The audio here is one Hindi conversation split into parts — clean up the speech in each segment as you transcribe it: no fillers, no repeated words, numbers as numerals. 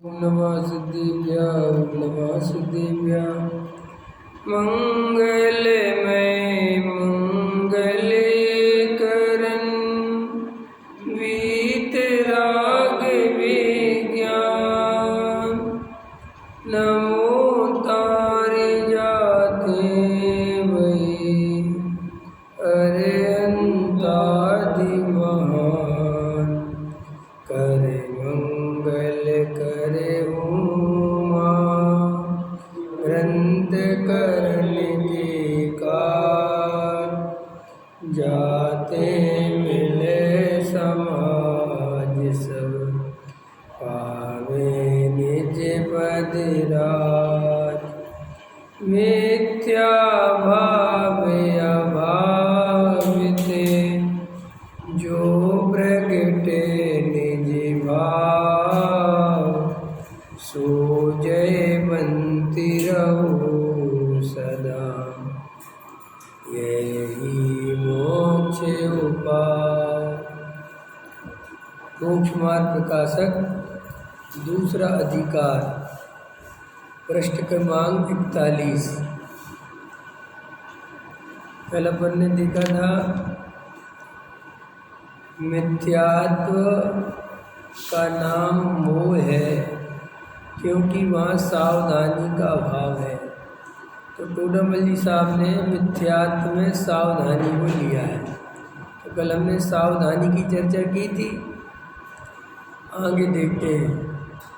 नमः मंगलमय मंगल करन वीतराग विज्ञान नमो तार जाते वही अरंतादि महान करे मंगल करे उमा ग्रंथ करण के कार जाते मिले समाज सब पावे निज पद राज मिथ्या भाव अभाविते जो प्रगटे निज भाव सो जयवंती रहो सदा यही मोक्ष उपाय। मोक्ष मार्ग प्रकाशक दूसरा अधिकार पृष्ठ क्रमांक 41। कल अपन ने देखा था मिथ्यात्व का नाम मोह है क्योंकि वहाँ सावधानी का अभाव है। तो टोडामल जी साहब ने मिथ्यात्व में सावधानी को लिया है। तो कल हमने सावधानी की चर्चा की थी, आगे देखते हैं।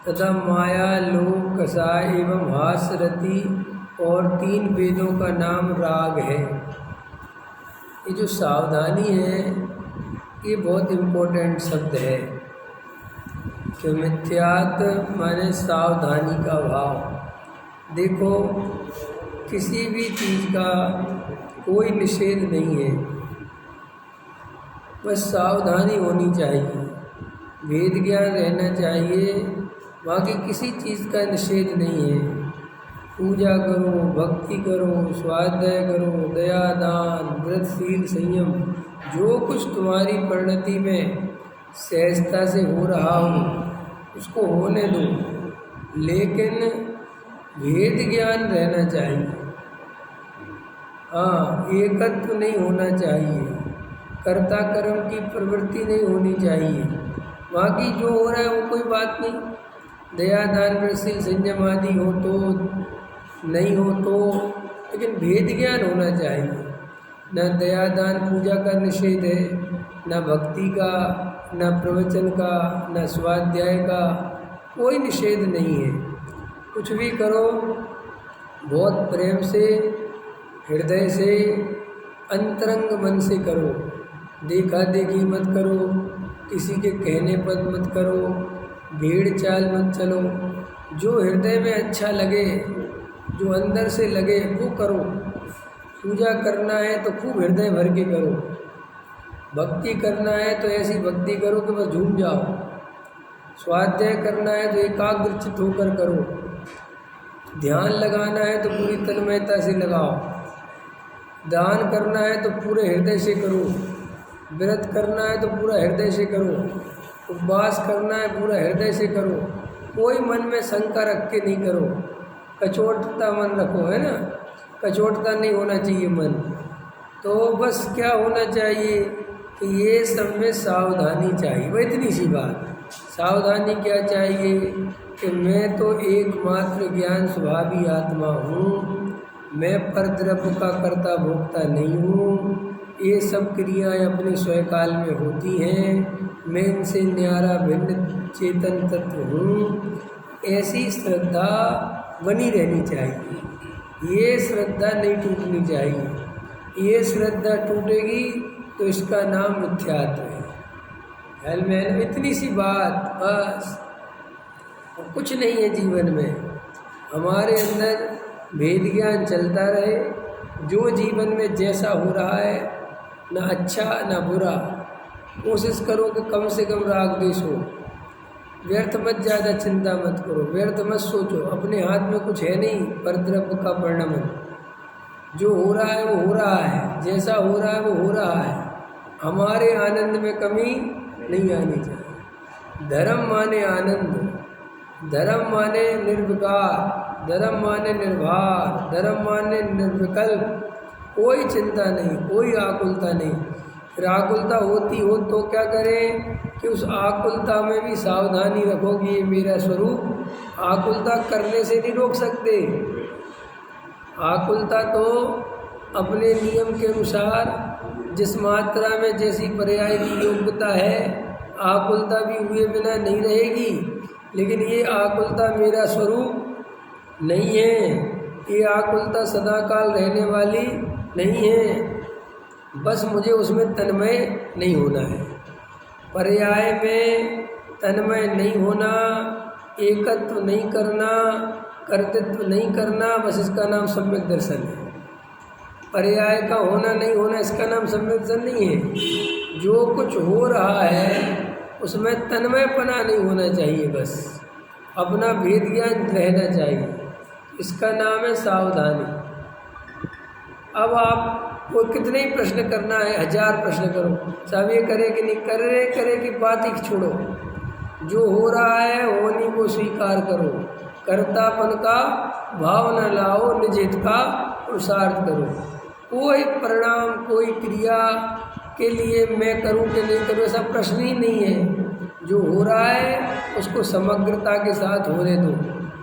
तथा माया लोभ कषाय एवं हास्यरति और 3 वेदों का नाम राग है। ये जो सावधानी है ये बहुत इम्पोर्टेंट शब्द है कि मिथ्यात्व माने सावधानी का भाव। देखो किसी भी चीज़ का कोई निषेध नहीं है, बस सावधानी होनी चाहिए, वेद ज्ञान रहना चाहिए। बाकी किसी चीज़ का निषेध नहीं है। पूजा करो, भक्ति करो, स्वाध्याय करो, दया दान व्रत शील संयम जो कुछ तुम्हारी परिणति में सहजता से हो रहा हो उसको होने दो, लेकिन वेद ज्ञान रहना चाहिए। हाँ, एकत्व नहीं होना चाहिए, कर्ता कर्म की प्रवृत्ति नहीं होनी चाहिए। बाकी जो हो रहा है वो कोई बात नहीं, दया दान व्रत शील संयम आदि हो तो नहीं हो तो, लेकिन वेद ज्ञान होना चाहिए। न दया दान पूजा का निषेध है, न भक्ति का, न प्रवचन का, न स्वाध्याय का, कोई निषेध नहीं है। कुछ भी करो बहुत प्रेम से, हृदय से, अंतरंग मन से करो। देखा देखी मत करो, किसी के कहने पर मत करो, भीड़ चाल मत चलो। जो हृदय में अच्छा लगे, जो अंदर से लगे वो करो। पूजा करना है तो खूब हृदय भर के करो, भक्ति करना है तो ऐसी भक्ति करो कि बस झूम जाओ, स्वाध्याय करना है तो एकाग्रचित होकर करो, ध्यान लगाना है तो पूरी तन्मयता से लगाओ, दान करना है तो पूरे हृदय से करो, व्रत करना है तो पूरा हृदय से करो, उपवास करना है पूरा हृदय से करो। कोई मन में शंका रख के नहीं करो, कचोटता मन रखो, है ना, कचोटता नहीं होना चाहिए मन। तो बस क्या होना चाहिए कि ये सब में सावधानी चाहिए। वह इतनी सी बात, सावधानी क्या चाहिए कि मैं तो एकमात्र ज्ञान स्वभावी आत्मा हूँ, मैं परद्रव्य का कर्ता भोक्ता नहीं हूँ, ये सब क्रियाएं अपने स्वकाल में होती हैं, मैं इनसे न्यारा भिन्न चेतन तत्व हूँ। ऐसी श्रद्धा बनी रहनी चाहिए, ये श्रद्धा नहीं टूटनी चाहिए। ये श्रद्धा टूटेगी तो इसका नाम मिथ्यात्व है। ख्याल में है, इतनी सी बात बस, कुछ नहीं है जीवन में। हमारे अंदर भेद ज्ञान चलता रहे, जो जीवन में जैसा हो रहा है, ना अच्छा ना बुरा, कोशिश करो कि कम से कम राग द्वेष हो। व्यर्थ मत ज़्यादा चिंता मत करो, व्यर्थ मत सोचो, अपने हाथ में कुछ है नहीं, परद्रव्य का परिणमन। जो हो रहा है वो हो रहा है, जैसा हो रहा है वो हो रहा है। हमारे आनंद में कमी नहीं आनी चाहिए। धर्म माने आनंद, धर्म माने निर्विकार, धर्म माने निर्भर, धर्म माने निर्विकल्प, कोई चिंता नहीं, कोई आकुलता नहीं। फिर आकुलता होती हो तो क्या करें कि उस आकुलता में भी सावधानी रखो कि ये मेरा स्वरूप। आकुलता करने से नहीं रोक सकते। आकुलता तो अपने नियम के अनुसार जिस मात्रा में जैसी पर्याय की योग्यता है, आकुलता भी हुए बिना नहीं रहेगी। लेकिन ये आकुलता मेरा स्वरूप नहीं है, ये आकुलता सदाकाल रहने वाली नहीं है। बस मुझे उसमें तन्मय नहीं होना है। पर्याय में तन्मय नहीं होना, एकत्व नहीं करना, कर्तृत्व नहीं करना, बस इसका नाम सम्यक दर्शन है। पर्याय का होना नहीं होना इसका नाम सम्यक दर्शन नहीं है। जो कुछ हो रहा है उसमें तन्मयपना नहीं होना चाहिए, बस अपना भेद ज्ञान रहना चाहिए। इसका नाम है सावधानी। अब आपको कितने ही प्रश्न करना है, 1000 प्रश्न करो, सब ये करे कि नहीं करे कि बात ही छोड़ो। जो हो रहा है होने को स्वीकार करो, कर्तापन का भाव न लाओ, निज हित का पुरुषार्थ करो। कोई परिणाम, कोई क्रिया के लिए मैं करूं कि नहीं करूं ऐसा प्रश्न ही नहीं है। जो हो रहा है उसको समग्रता के साथ होने दो,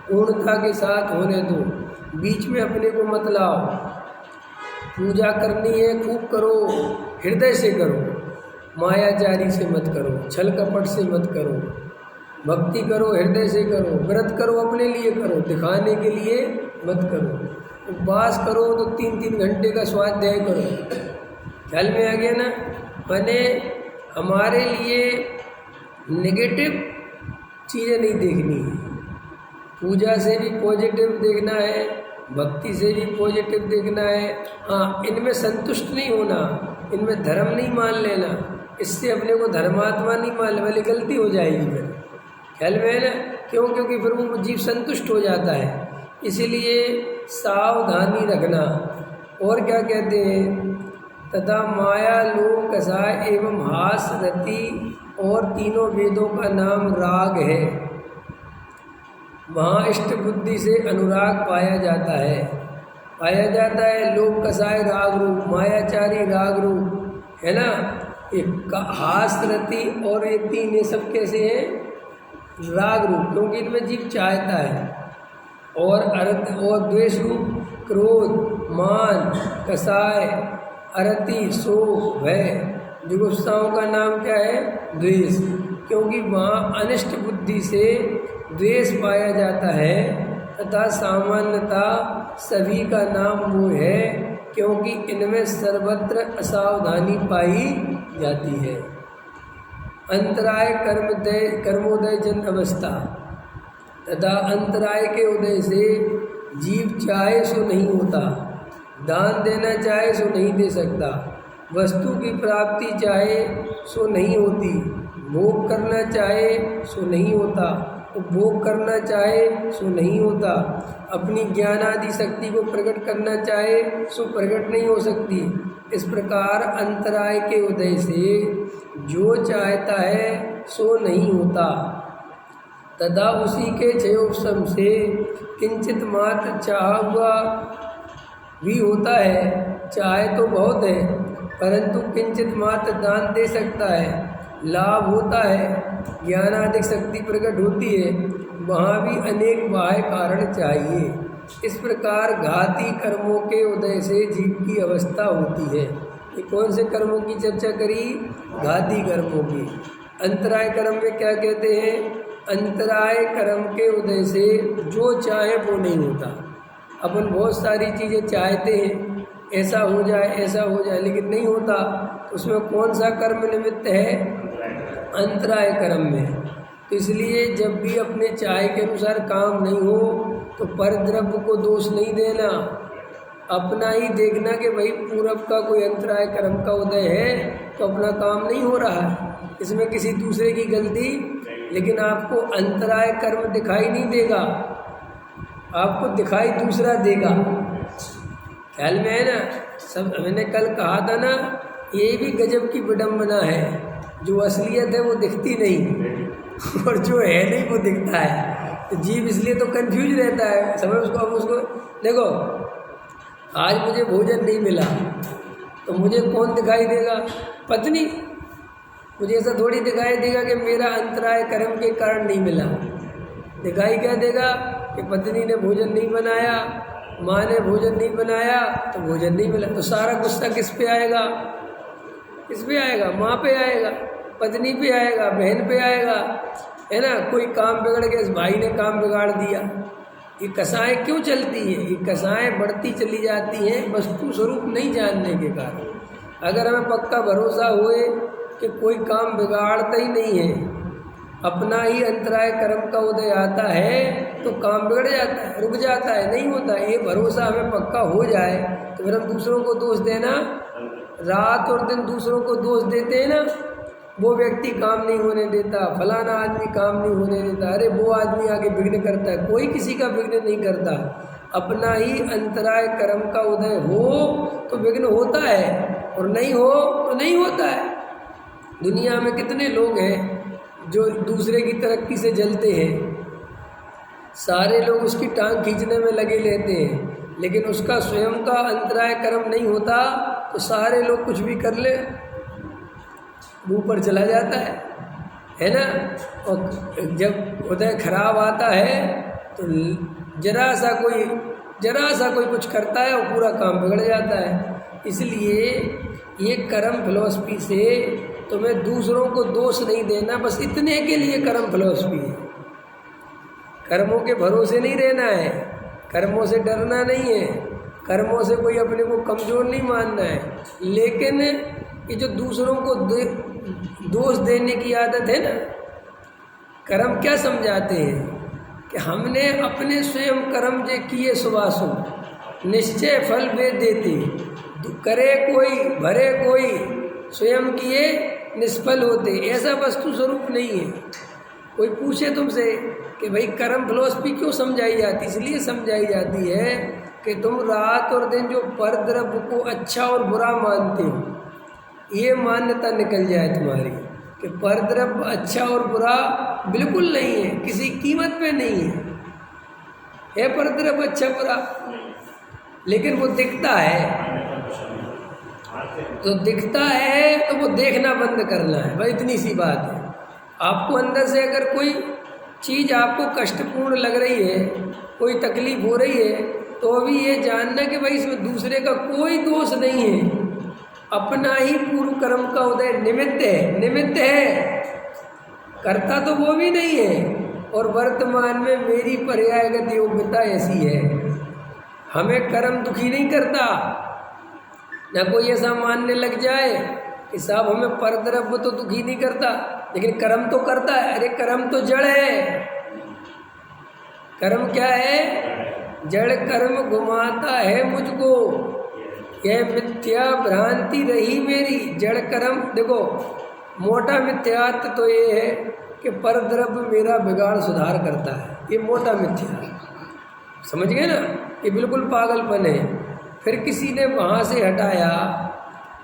पूर्णता के साथ होने दो, बीच में अपने को मत लाओ। पूजा करनी है खूब करो, हृदय से करो, मायाजारी से मत करो, छल कपट से मत करो। भक्ति करो, हृदय से करो। व्रत करो, अपने लिए करो, दिखाने के लिए मत करो। उपवास करो तो 3-3 घंटे का स्वाध्याय करो। ख्याल में आ गया ना? मैंने हमारे लिए नेगेटिव चीज़ें नहीं देखनी है। पूजा से भी पॉजिटिव देखना है, भक्ति से भी पॉजिटिव देखना है। हाँ, इनमें संतुष्ट नहीं होना, इनमें धर्म नहीं मान लेना, इससे अपने को धर्मात्मा नहीं मान ले, वाली गलती हो जाएगी फिर। ख्याल में है ना? क्यों? क्योंकि फिर वो जीव संतुष्ट हो जाता है। इसीलिए सावधानी रखना। और क्या कहते हैं? तथा माया, लोभ, कषाय एवं हास, रति और तीनों वेदों का नाम राग है। वहाँ इष्ट बुद्धि से अनुराग पाया जाता है, लोभ, कषाय राग रूप, मायाचारी राग रूप है ना। एक हास, रति और ये 3 ये सब कैसे हैं? राग रूप, क्योंकि इनमें जीव चाहता है। और अर्थ और द्वेष रूप क्रोध, मान, कषाय, अरति, शोक, भय। जुगुप्साओं का नाम क्या है? द्वेष, क्योंकि वहाँ अनिष्ट बुद्धि से द्वेष पाया जाता है। तथा सामान्यतः सभी का नाम वो है क्योंकि इनमें सर्वत्र असावधानी पाई जाती है। अंतराय कर्मोदय जन अवस्था तथा अंतराय के उदय से जीव चाहे सो नहीं होता, दान देना चाहे सो नहीं दे सकता, वस्तु की प्राप्ति चाहे सो नहीं होती, भोग करना चाहे सो नहीं होता, उपभोग करना चाहे सो नहीं होता, अपनी ज्ञान आदि शक्ति को प्रकट करना चाहे सो प्रकट नहीं हो सकती। इस प्रकार अंतराय के उदय से जो चाहता है सो नहीं होता तथा उसी के क्षयोपशम से किंचित मात्र चाहा हुआ भी होता है। चाहे तो बहुत है परंतु किंचित मात्र दान दे सकता है, लाभ होता है, ज्ञानाधिक शक्ति प्रकट होती है, वहाँ भी अनेक बाह्य कारण चाहिए। इस प्रकार घाती कर्मों के उदय से जीव की अवस्था होती है। ये कौन से कर्मों की चर्चा करी? घाती कर्मों की। अंतराय कर्म में क्या कहते हैं? अंतराय कर्म के उदय से जो चाहे वो नहीं होता। अपन बहुत सारी चीज़ें चाहते हैं, ऐसा हो जाए लेकिन नहीं होता। उसमें कौन सा कर्म निमित्त है? अंतराय कर्म में। तो इसलिए जब भी अपने चाह के अनुसार काम नहीं हो तो परद्रव्य को दोष नहीं देना, अपना ही देखना कि भाई पूरब का कोई अंतराय कर्म का उदय है तो अपना काम नहीं हो रहा है, इसमें किसी दूसरे की गलती। लेकिन आपको अंतराय कर्म दिखाई नहीं देगा, आपको दिखाई दूसरा देगा। ख्याल में है ना? सब मैंने कल कहा था ना, ये भी गजब की विडम्बना है। जो असलियत है वो दिखती नहीं और जो है नहीं वो दिखता है। तो जीव इसलिए तो कंफ्यूज रहता है, समझ उसको। अब उसको देखो, आज मुझे भोजन नहीं मिला तो मुझे कौन दिखाई देगा? पत्नी। मुझे ऐसा थोड़ी दिखाई देगा कि मेरा अंतराय कर्म के कारण नहीं मिला। दिखाई क्या देगा कि पत्नी ने भोजन नहीं बनाया, माँ ने भोजन नहीं बनाया तो भोजन नहीं मिला। तो सारा गुस्सा किस पे आएगा? किस पे आएगा? माँ पे आएगा, पत्नी पे आएगा, बहन पे आएगा, है ना। कोई काम बिगड़ गया, इस भाई ने काम बिगाड़ दिया। ये कसाएं क्यों चलती है? ये कसाएं बढ़ती चली जाती हैं वस्तु स्वरूप नहीं जानने के कारण। अगर हमें पक्का भरोसा हुए कि कोई काम बिगाड़ता ही नहीं है, अपना ही अंतराय कर्म का उदय आता है तो काम बिगड़ जाता है, रुक जाता है, नहीं होता। ये भरोसा हमें पक्का हो जाए तो फिर हम दूसरों को दोष देना, रात और दिन दूसरों को दोष देते हैं ना। वो व्यक्ति काम नहीं होने देता, फलाना आदमी काम नहीं होने देता, अरे वो आदमी आगे विघ्न करता है। कोई किसी का विघ्न नहीं करता। अपना ही अंतराय कर्म का उदय हो तो विघ्न होता है, और नहीं हो तो नहीं होता है। दुनिया में कितने लोग हैं जो दूसरे की तरक्की से जलते हैं, सारे लोग उसकी टांग खींचने में लगे रहते हैं, लेकिन उसका स्वयं का अंतराय कर्म नहीं होता तो सारे लोग कुछ भी कर ले, मुँह पर चला जाता है ना। और जब उदय खराब आता है तो जरा सा कोई कुछ करता है और पूरा काम बिगड़ जाता है। इसलिए ये कर्म फिलॉसफी से तुम्हें दूसरों को दोष नहीं देना, बस इतने के लिए कर्म फिलॉसफी है। कर्मों के भरोसे नहीं रहना है, कर्मों से डरना नहीं है, कर्मों से कोई अपने को कमज़ोर नहीं मानना है। लेकिन ये जो दूसरों को दोष देने की आदत है ना, कर्म क्या समझाते हैं कि हमने अपने स्वयं कर्म जे किए सुबासु, निश्चय फल वे देते, करे कोई भरे कोई, स्वयं किए निष्फल होते। ऐसा वस्तु स्वरूप नहीं है। कोई पूछे तुमसे कि भाई कर्म फिलॉसफी क्यों समझाई जाती? इसलिए समझाई जाती है कि तुम रात और दिन जो परद्रव्य को अच्छा और बुरा मानते हो, ये मान्यता निकल जाए तुम्हारी कि परद्रव्य अच्छा और बुरा बिल्कुल नहीं है, किसी कीमत पे नहीं है परद्रव्य अच्छा बुरा, लेकिन वो दिखता है। तो दिखता है तो वो देखना बंद करना है, भाई इतनी सी बात है। आपको अंदर से अगर कोई चीज़ आपको कष्टपूर्ण लग रही है, कोई तकलीफ हो रही है, तो भी ये जानना कि भाई इसमें दूसरे का कोई दोष नहीं है, अपना ही पूर्व कर्म का उदय निमित्त है, करता तो वो भी नहीं है। और वर्तमान में मेरी पर्यायगत योग्यता ऐसी है, हमें कर्म दुखी नहीं करता। ना कोई ऐसा मानने लग जाए कि साहब हमें परद्रव्य तो दुखी नहीं करता, लेकिन कर्म तो करता है। अरे कर्म तो जड़ है। कर्म क्या है? जड़ कर्म घुमाता है मुझको, यह मिथ्या भ्रांति रही मेरी। जड़ कर्म, देखो मोटा मिथ्यात्व तो ये है कि परद्रव्य मेरा बिगाड़ सुधार करता है, ये मोटा मिथ्या, समझ गए ना। ये बिल्कुल पागलपन है। फिर किसी ने वहाँ से हटाया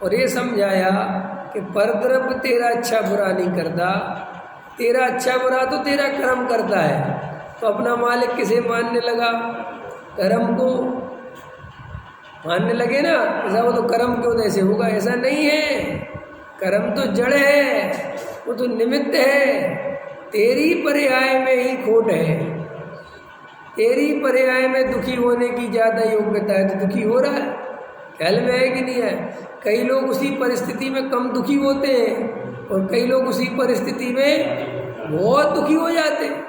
और ये समझाया कि परद्रव्य तेरा अच्छा बुरा नहीं करता, तेरा अच्छा बुरा तो तेरा कर्म करता है। तो अपना मालिक किसे मानने लगा? कर्म को मानने लगे ना, ऐसा वो तो कर्म क्यों ऐसे होगा? ऐसा नहीं है। कर्म तो जड़ है, वो तो निमित्त है। तेरी पर्याय में ही खोट है, तेरी पर्याय में दुखी होने की ज़्यादा योग्यता है, तो दुखी हो रहा है। ख्याल में है कि नहीं है? कई लोग उसी परिस्थिति में कम दुखी होते हैं और कई लोग उसी परिस्थिति में बहुत दुखी हो जाते हैं।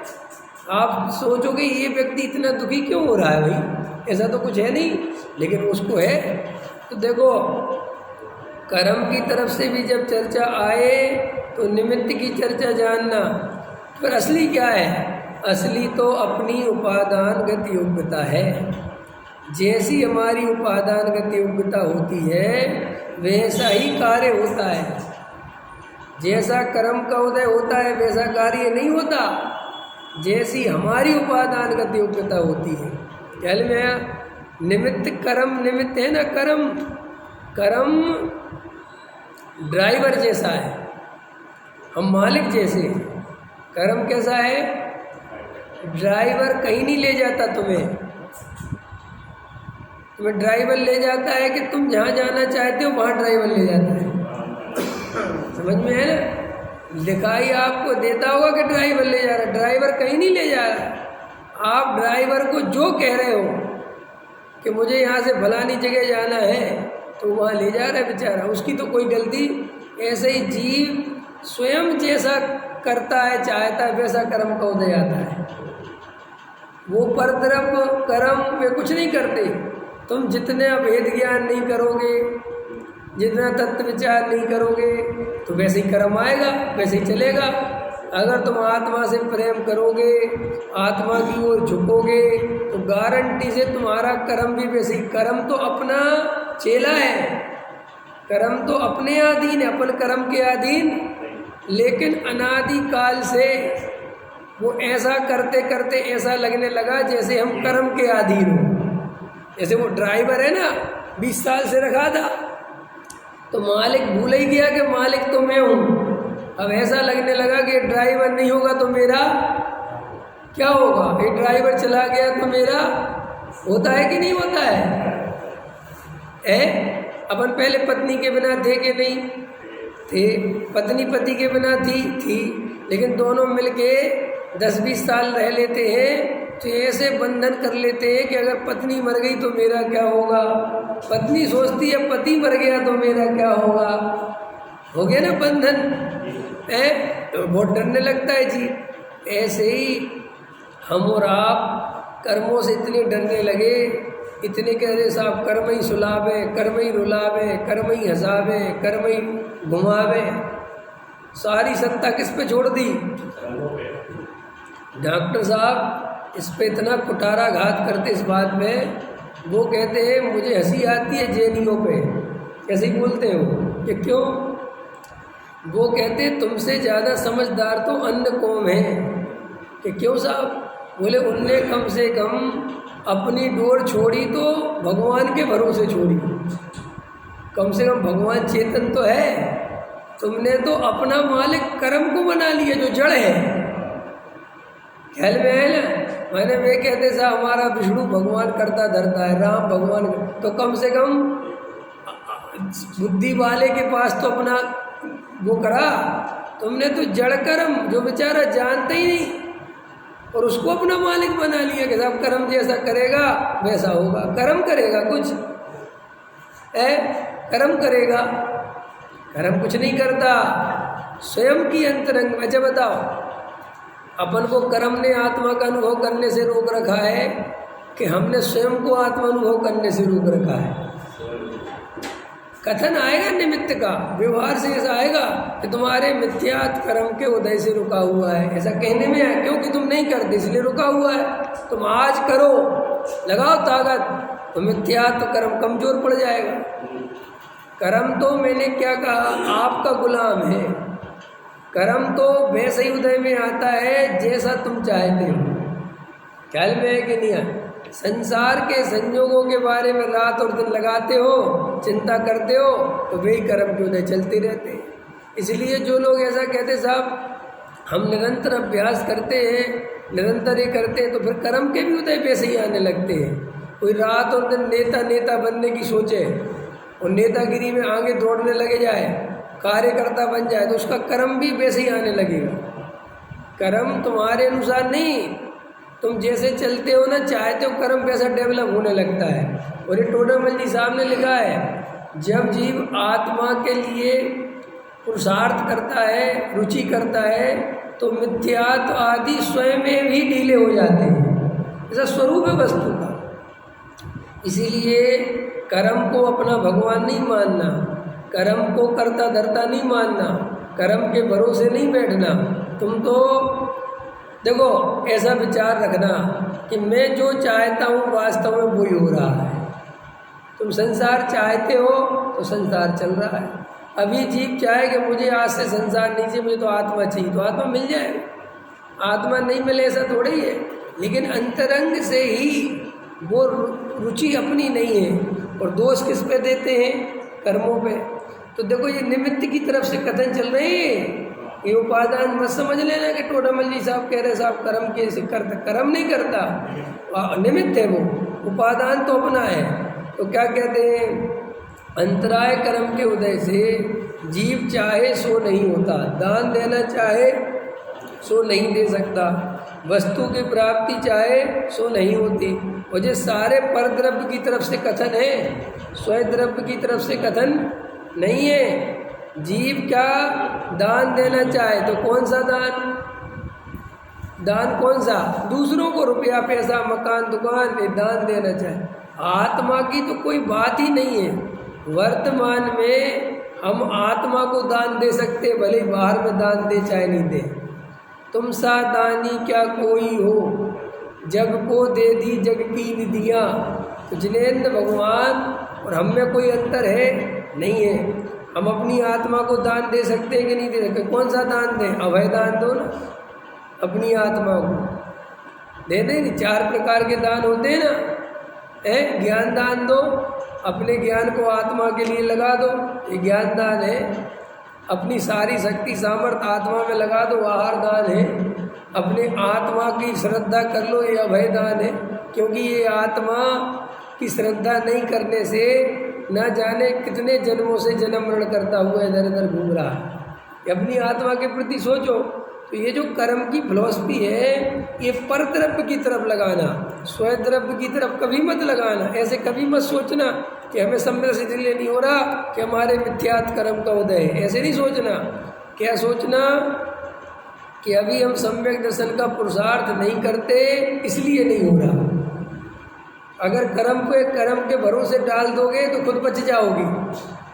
आप सोचोगे ये व्यक्ति इतना दुखी क्यों हो रहा है? भाई ऐसा तो कुछ है नहीं, लेकिन उसको है। तो देखो, कर्म की तरफ से भी जब चर्चा आए तो निमित्त की चर्चा जानना। फिर असली क्या है? असली तो अपनी उपादानगत योग्यता है। जैसी हमारी उपादानगत योग्यता होती है वैसा ही कार्य होता है। जैसा कर्म का उदय होता है वैसा कार्य नहीं होता। जैसी हमारी उपादानगत योग्यता होती है। ख्याल में? निमित्त कर्म निमित्त है ना। कर्म ड्राइवर जैसा है, हम मालिक जैसे हैं। कर्म कैसा है? ड्राइवर कहीं नहीं ले जाता तुम्हें ड्राइवर ले जाता है कि तुम जहाँ जाना चाहते हो वहाँ ड्राइवर ले जाता है। समझ में है ना? दिखाई आपको देता होगा कि ड्राइवर ले जा रहा है, ड्राइवर कहीं नहीं ले जा रहा। आप ड्राइवर को जो कह रहे हो कि मुझे यहाँ से फलानी जगह जाना है तो वहाँ ले जा रहा है बेचारा, उसकी तो कोई गलती। ऐसे ही जीव स्वयं जैसा करता है चाहता है वैसा कर्म का उदय आता है। वो परद्रव्य कर्म वे कुछ नहीं करते। तुम जितने अभेद ज्ञान नहीं करोगे, जितना तत्व विचार नहीं करोगे तो वैसे ही कर्म आएगा, वैसे ही चलेगा। अगर तुम आत्मा से प्रेम करोगे, आत्मा की ओर झुकोगे तो गारंटी से तुम्हारा कर्म भी वैसे ही। कर्म तो अपना चेला है, कर्म तो अपने अधीन है, अपन कर्म के अधीन। लेकिन अनादि काल से वो ऐसा करते करते ऐसा लगने लगा जैसे हम कर्म के अधीन हो। जैसे वो ड्राइवर है ना, 20 साल से रखा था तो मालिक भूल ही गया कि मालिक तो मैं हूँ। अब ऐसा लगने लगा कि ड्राइवर नहीं होगा तो मेरा क्या होगा, ये ड्राइवर चला गया तो मेरा होता है कि नहीं होता है? अपन पहले पत्नी के बिना थे कि नहीं थे? पत्नी पति के बिना थी, लेकिन दोनों मिलके 10-20 साल रह लेते हैं तो ऐसे बंधन कर लेते हैं कि अगर पत्नी मर गई तो मेरा क्या होगा। पत्नी सोचती है पति मर गया तो मेरा क्या होगा। हो गया ना बंधन, तो बहुत डरने लगता है जी। ऐसे ही हम और आप कर्मों से इतने डरने लगे, इतने कह रहे साहब कर्म ही सुलावे, कर्म ही रुलावे, कर्म ही हंसावे, कर्म ही घुमावे। सारी सत्ता किस पे छोड़ दी? डॉक्टर साहब इस पे इतना कुटारा घात करते इस बात में। वो कहते हैं मुझे हंसी आती है जैनियों पे, कैसे बोलते हो कि क्यों? वो कहते तुमसे ज़्यादा समझदार तो अन्य कौम है। कि क्यों साहब? बोले उनने कम से कम अपनी डोर छोड़ी तो भगवान के भरोसे छोड़ी, कम से कम भगवान चेतन तो है। तुमने तो अपना मालिक कर्म को बना लिया जो जड़ है। ख्याल में है ना? मैंने वे कहते साहब हमारा विष्णु भगवान करता धरता है, राम भगवान, तो कम से कम बुद्धि वाले के पास तो अपना वो करा। तुमने तो जड़ कर्म जो बेचारा जानता ही नहीं और उसको अपना मालिक बना लिया कि साहब कर्म जैसा करेगा वैसा होगा। कर्म करेगा कुछ है? कर्म करेगा? कर्म कुछ नहीं करता। स्वयं की अंतरंग में। जब बताओ अपन को कर्म ने आत्मा का अनुभव करने से रोक रखा है कि हमने स्वयं को आत्मा अनुभव करने से रोक रखा है? कथन आएगा निमित्त का, व्यवहार से ऐसा आएगा कि तुम्हारे मिथ्यात् कर्म के उदय से रुका हुआ है, ऐसा कहने में है। क्योंकि तुम नहीं करते इसलिए रुका हुआ है। तुम आज करो, लगाओ ताकत, तो मिथ्यात् कर्म कमजोर पड़ जाएगा। कर्म तो मैंने क्या कहा, आपका गुलाम है। कर्म तो वैसे ही उदय में आता है जैसा तुम चाहते हो। ख्याल में है कि नहीं है? संसार के संयोगों के बारे में रात और दिन लगाते हो, चिंता करते हो, तो वही कर्म के उदय चलते रहते हैं। इसलिए जो लोग ऐसा कहते साहब हम निरंतर अभ्यास करते हैं, निरंतर ही करते हैं, तो फिर कर्म के भी उदय वैसे ही आने लगते हैं। कोई रात और दिन नेता बनने की सोचे और नेतागिरी में आगे दौड़ने लगे जाए, कार्यकर्ता बन जाए, तो उसका कर्म भी वैसे ही आने लगेगा। कर्म तुम्हारे अनुसार नहीं, तुम जैसे चलते हो ना, चाहते हो, कर्म वैसा डेवलप होने लगता है। और ये टोडरमल जी साहब ने लिखा है, जब जीव आत्मा के लिए पुरुषार्थ करता है, रुचि करता है, तो मिथ्यात्व आदि स्वयं में भी ढीले हो जाते हैं। ऐसा स्वरूप है वस्तु का। इसीलिए कर्म को अपना भगवान नहीं मानना, कर्म को कर्ता धर्ता नहीं मानना, कर्म के भरोसे नहीं बैठना। तुम तो देखो ऐसा विचार रखना कि मैं जो चाहता हूँ वास्तव में वही हो रहा है। तुम संसार चाहते हो तो संसार चल रहा है। अभी जीव चाहे कि मुझे आज से संसार नहीं चाहिए, मुझे तो आत्मा चाहिए, तो आत्मा मिल जाएगा। आत्मा नहीं मिले ऐसा थोड़ा ही है, लेकिन अंतरंग से ही वो रुचि अपनी नहीं है। और दोष किस पे देते हैं? कर्मों पे। तो देखो ये निमित्त की तरफ से कथन चल रहे हैं, ये उपादान मत समझ लेना कि टोडामल जी साहब कह रहे साहब कर्म कैसे करता, कर्म नहीं करता, निमित्त है वो, उपादान तो अपना है। तो क्या कहते हैं, अंतराय कर्म के उदय से जीव चाहे सो नहीं होता, दान देना चाहे सो नहीं दे सकता, वस्तु की प्राप्ति चाहे सो नहीं होती। और ये सारे परद्रव्य की तरफ से कथन है, स्वयं द्रव्य की तरफ से कथन नहीं है। जीव क्या दान देना चाहे तो कौन सा दान, दान कौन सा, दूसरों को रुपया पैसा मकान दुकान ये दान देना चाहे, आत्मा की तो कोई बात ही नहीं है। वर्तमान में हम आत्मा को दान दे सकते, भले बाहर में दान दे चाहे नहीं दे। तुम सा दानी क्या कोई हो, जग को दे दी जग की निधियाँ। तो जिनेंद्र भगवान और हम में कोई अंतर है नहीं है। हम अपनी आत्मा को दान दे सकते हैं कि नहीं दे सकते, कौन सा दान दें, अभय दान दो ना, अपनी आत्मा को दे दें। नहीं 4 प्रकार के दान होते हैं ना, ज्ञान दान दो, अपने ज्ञान को आत्मा के लिए लगा दो, ये ज्ञान दान है। अपनी सारी शक्ति सामर्थ्य आत्मा में लगा दो, आहार दान है। अपने आत्मा की श्रद्धा कर लो, ये अभय दान है। क्योंकि ये आत्मा की श्रद्धा नहीं करने से न जाने कितने जन्मों से जन्म मरण करता हुआ इधर उधर घूम रहा है। अपनी आत्मा के प्रति सोचो। तो ये जो कर्म की फिलॉसफी है, ये पर द्रव्य की तरफ लगाना, स्वयं द्रव्य की तरफ कभी मत लगाना। ऐसे कभी मत सोचना कि हमें सम्यक सिद्धि नहीं हो रहा कि हमारे मिथ्यात्व कर्म का उदय है, ऐसे नहीं सोचना। क्या सोचना कि अभी हम सम्यक दर्शन का पुरुषार्थ नहीं करते इसलिए नहीं हो रहा। अगर कर्म के भरोसे डाल दोगे तो खुद बच जाओगे।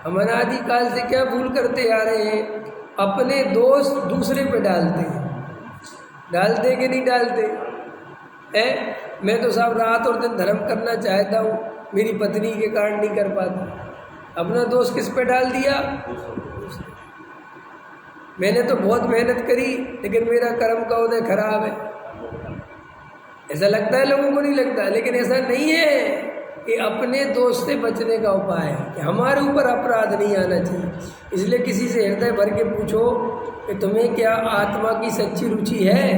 हम अनादिकाल से क्या भूल करते आ रहे हैं, अपने दोष दूसरे पे डालते हैं। डालते कि नहीं डालते हैं? मैं तो साहब रात और दिन धर्म करना चाहता हूँ, मेरी पत्नी के कारण नहीं कर पाता। अपना दोष किस पे डाल दिया? मैंने तो बहुत मेहनत करी लेकिन मेरा कर्म का उदय खराब है। ऐसा लगता है लोगों को, नहीं लगता, लेकिन ऐसा नहीं है। कि अपने दोष से बचने का उपाय है कि हमारे ऊपर अपराध नहीं आना चाहिए। इसलिए किसी से हृदय भर के पूछो कि तुम्हें क्या आत्मा की सच्ची रुचि है,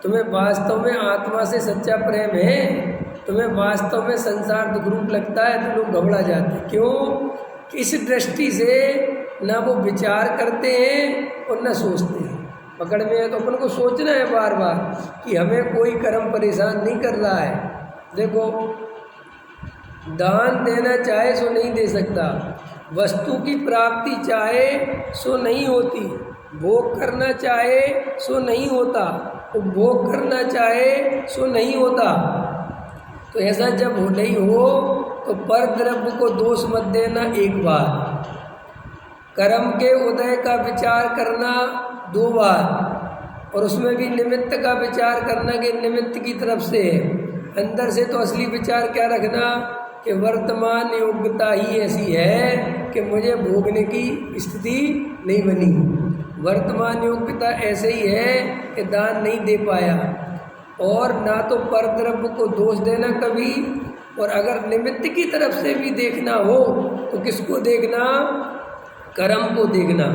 तुम्हें वास्तव में आत्मा से सच्चा प्रेम है, तुम्हें वास्तव में संसार दुख रूप लगता है, तो लोग घबरा जाते हैं। क्यों? इस दृष्टि से ना वो विचार करते हैं और न सोचते हैं। पकड़ में है तो अपन को सोचना है बार बार कि हमें कोई कर्म परेशान नहीं कर रहा है। देखो, दान देना चाहे सो नहीं दे सकता, वस्तु की प्राप्ति चाहे सो नहीं होती, भोग करना चाहे सो नहीं होता, उपभोग करना चाहे सो नहीं होता। तो ऐसा जब हो नहीं हो तो पर द्रव्य को दोष मत देना एक बार, कर्म के उदय का विचार करना 2 बार, और उसमें भी निमित्त का विचार करना कि निमित्त की तरफ से है। अंदर से तो असली विचार क्या रखना कि वर्तमान योग्यता ही ऐसी है कि मुझे भोगने की स्थिति नहीं बनी। वर्तमान योग्यता ऐसे ही है कि दान नहीं दे पाया, और ना तो परद्रव्य को दोष देना कभी, और अगर निमित्त की तरफ से भी देखना हो तो किसको देखना? कर्म को देखना,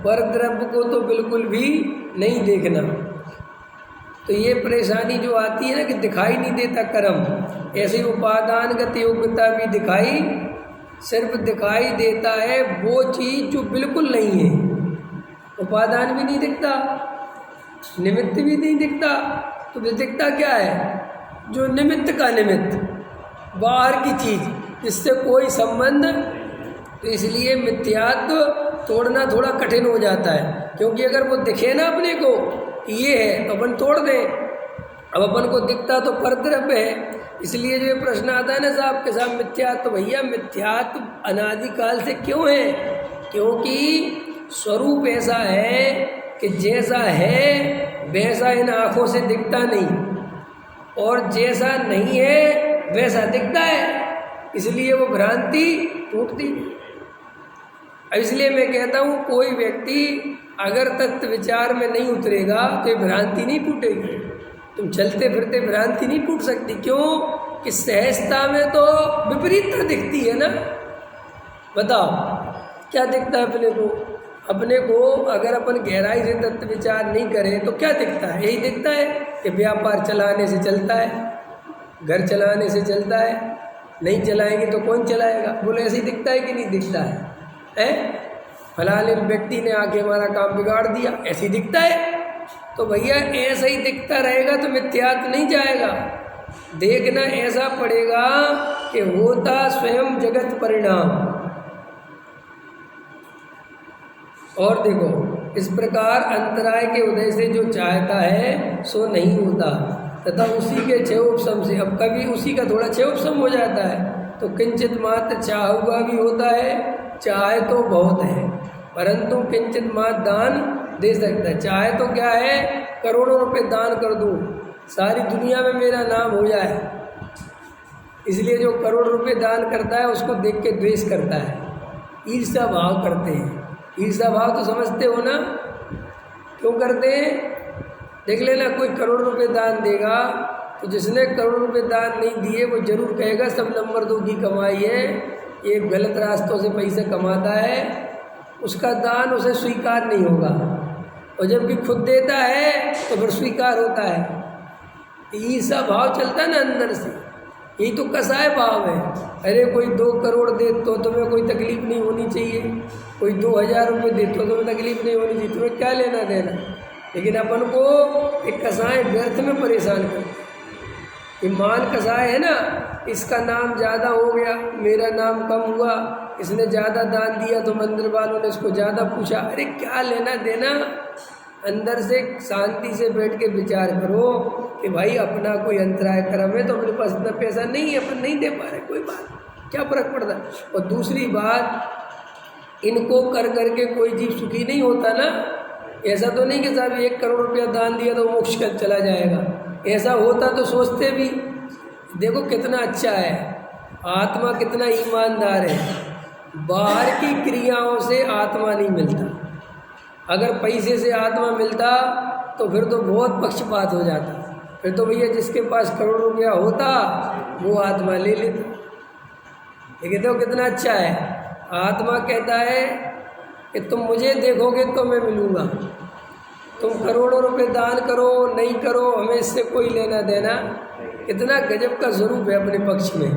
परद्रव्य को तो बिल्कुल भी नहीं देखना। तो ये परेशानी जो आती है ना कि दिखाई नहीं देता कर्म, ऐसे उपादानगत योग्यता भी दिखाई, सिर्फ दिखाई देता है वो चीज़ जो बिल्कुल नहीं है। उपादान भी नहीं दिखता, निमित्त भी नहीं दिखता, तो दिखता क्या है? जो निमित्त का निमित्त, बाहर की चीज़ जिससे कोई संबंध। तो इसलिए मिथ्यात्व तोड़ना थोड़ा कठिन हो जाता है, क्योंकि अगर वो दिखे ना अपने को ये है तो अपन तोड़ दें। अब अपन को दिखता तो परद्रव्य है। इसलिए जो ये प्रश्न आता है ना साहब के साथ मिथ्यात्व, भैया मिथ्यात्व अनादिकाल से क्यों है? क्योंकि स्वरूप ऐसा है कि जैसा है वैसा इन आँखों से दिखता नहीं, और जैसा नहीं है वैसा दिखता है, इसलिए वो भ्रांति टूटती। इसलिए मैं कहता हूँ कोई व्यक्ति अगर तत्व विचार में नहीं उतरेगा तो ये भ्रांति नहीं टूटेगी। तुम चलते फिरते भ्रांति नहीं टूट सकती। क्यों? कि सहजता में तो विपरीतता दिखती है ना। बताओ क्या दिखता है अपने को? अपने को अगर अपन गहराई से तत्व विचार नहीं करें तो क्या दिखता है? यही दिखता है कि व्यापार चलाने से चलता है, घर चलाने से चलता है, नहीं चलाएंगे तो कौन चलाएगा? बोले ऐसे ही दिखता है कि नहीं दिखता है? फलाने व्यक्ति ने आके हमारा काम बिगाड़ दिया, ऐसे ही दिखता है। तो भैया ऐसा ही दिखता रहेगा तो मिथ्यात्व नहीं जाएगा। देखना ऐसा पड़ेगा कि होता स्वयं जगत परिणाम। और देखो, इस प्रकार अंतराय के उदय से जो चाहता है सो नहीं होता, तथा उसी के क्षय उपशम से, अब कभी उसी का थोड़ा क्षय उपशम हो जाता है तो किंचित मात्र चाह हुआ भी होता है। चाहे तो बहुत है परंतु किंचित मात्र दान दे सकता है। चाहे तो क्या है, करोड़ों रुपए दान कर दूं, सारी दुनिया में मेरा नाम हो जाए। इसलिए जो करोड़ रुपए दान करता है उसको देख के द्वेष करता है, ईर्ष्या भाव करते हैं। ईर्ष्या भाव तो समझते हो ना, क्यों करते हैं? देख लेना, कोई करोड़ रुपए दान देगा तो जिसने करोड़ रुपए दान नहीं दिए वो जरूर कहेगा सब नंबर 2 की कमाई है, ये गलत रास्तों से पैसे कमाता है, उसका दान उसे स्वीकार नहीं होगा। और जबकि खुद देता है तो फिर स्वीकार होता है। ईर्ष्या भाव चलता है ना अंदर से, यही तो कसाय भाव है। अरे कोई 2 करोड़ दे तो तुम्हें कोई तकलीफ नहीं होनी चाहिए, कोई 2000 रुपये दे तो तुम्हें तकलीफ नहीं होनी चाहिए, तुम्हें क्या लेना देना। लेकिन अपन को एक कसाय व्यर्थ में परेशान करते। ये मान कसाय है ना, इसका नाम ज़्यादा हो गया, मेरा नाम कम हुआ, इसने ज़्यादा दान दिया तो मंदिर वालों ने इसको ज़्यादा पूछा। अरे क्या लेना देना, अंदर से शांति से बैठ के विचार करो कि भाई अपना कोई अंतराय कर्म है तो अपने पास इतना पैसा नहीं है, अपन नहीं दे पा रहे, कोई बात, क्या फर्क पड़ता। और दूसरी बात, इनको कर करके कोई जीव सुखी नहीं होता ना। ऐसा तो नहीं कि साहब 1 करोड़ रुपया दान दिया तो मोक्ष कर चला जाएगा, ऐसा होता तो सोचते भी। देखो कितना अच्छा है, आत्मा कितना ईमानदार है। बाहर की क्रियाओं से आत्मा नहीं मिलता, अगर पैसे से आत्मा मिलता तो फिर तो बहुत पक्षपात हो जाता। फिर तो भैया जिसके पास करोड़ रुपया होता वो आत्मा ले लेता। लेकिन देखो कितना अच्छा है, आत्मा कहता है कि तुम मुझे देखोगे तो मैं मिलूँगा, तुम करोड़ों रुपए दान करो नहीं करो हमें इससे कोई लेना देना। कितना गजब का स्वरूप है अपने पक्ष में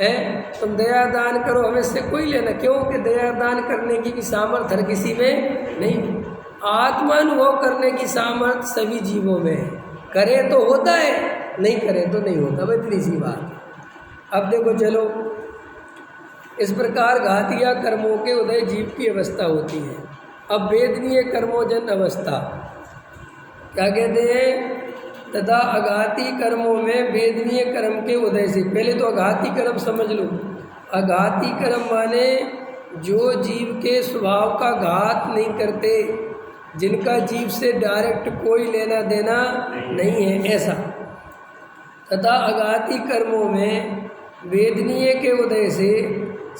है। तुम दया दान करो हमें इससे कोई लेना, क्यों कि दया दान करने की भी सामर्थ्य हर किसी में नहीं। आत्मानुभव करने की सामर्थ्य सभी जीवों में है, करे तो होता है, नहीं करे तो नहीं होता, बस इतनी सी बात। अब देखो चलो, इस प्रकार घातिया कर्मों के उदय जीव की अवस्था होती है। अब वेदनीय कर्मोजन अवस्था क्या कहते हैं? तथा अघाती कर्मों में वेदनीय कर्म के उदय से, पहले तो अघाती कर्म समझ लो। अघाती कर्म माने जो जीव के स्वभाव का घात नहीं करते, जिनका जीव से डायरेक्ट कोई लेना देना नहीं है, ऐसा। तथा अघाती कर्मों में वेदनीय के उदय से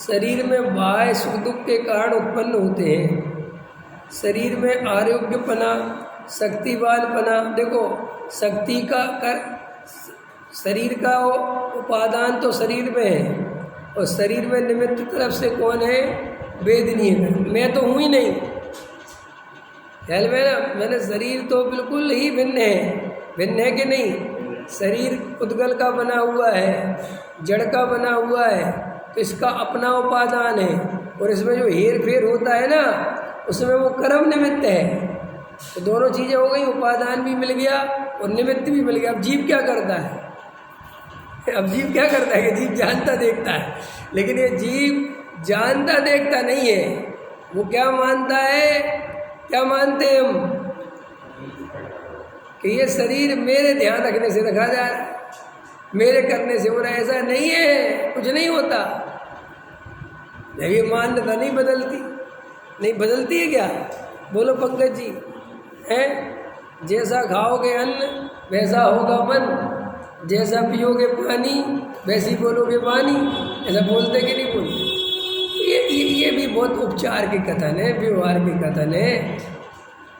शरीर में बाह्य सुख दुख के कारण उत्पन्न होते हैं। शरीर में आरोग्यपना, शक्तिवानपना, देखो शक्ति का कर, शरीर का उपादान तो शरीर में है, और शरीर में निमित्त तरफ से कौन है? वेदनीय कर्म। मैं तो हूँ ही नहीं, ख्याल में ना, मैंने शरीर तो बिल्कुल ही भिन्न है कि नहीं? शरीर उद्गल का बना हुआ है, जड़ का बना हुआ है, तो इसका अपना उपादान है, और इसमें जो हेर फेर होता है ना उसमें वो कर्म निमित्त है। तो दोनों चीज़ें हो गई, उपादान भी मिल गया और निमित्त भी मिल गया। अब जीव क्या करता है? अब जीव क्या करता है कि जीव जानता देखता है, लेकिन ये जीव जानता देखता नहीं है। वो क्या मानता है, क्या मानते हैं हम कि ये शरीर मेरे ध्यान रखने से रखा जा रहा है, मेरे करने से हो रहा है। ऐसा नहीं है, कुछ नहीं होता। ये मान्यता नहीं बदलती, नहीं बदलती है क्या? बोलो पंकज जी, हैं? जैसा खाओगे अन्न वैसा होगा मन, जैसा पियोगे पानी वैसी बोलोगे वाणी। ऐसा बोलते कि नहीं बोलते? ये भी बहुत उपचार के कथन है, व्यवहार के कथन है।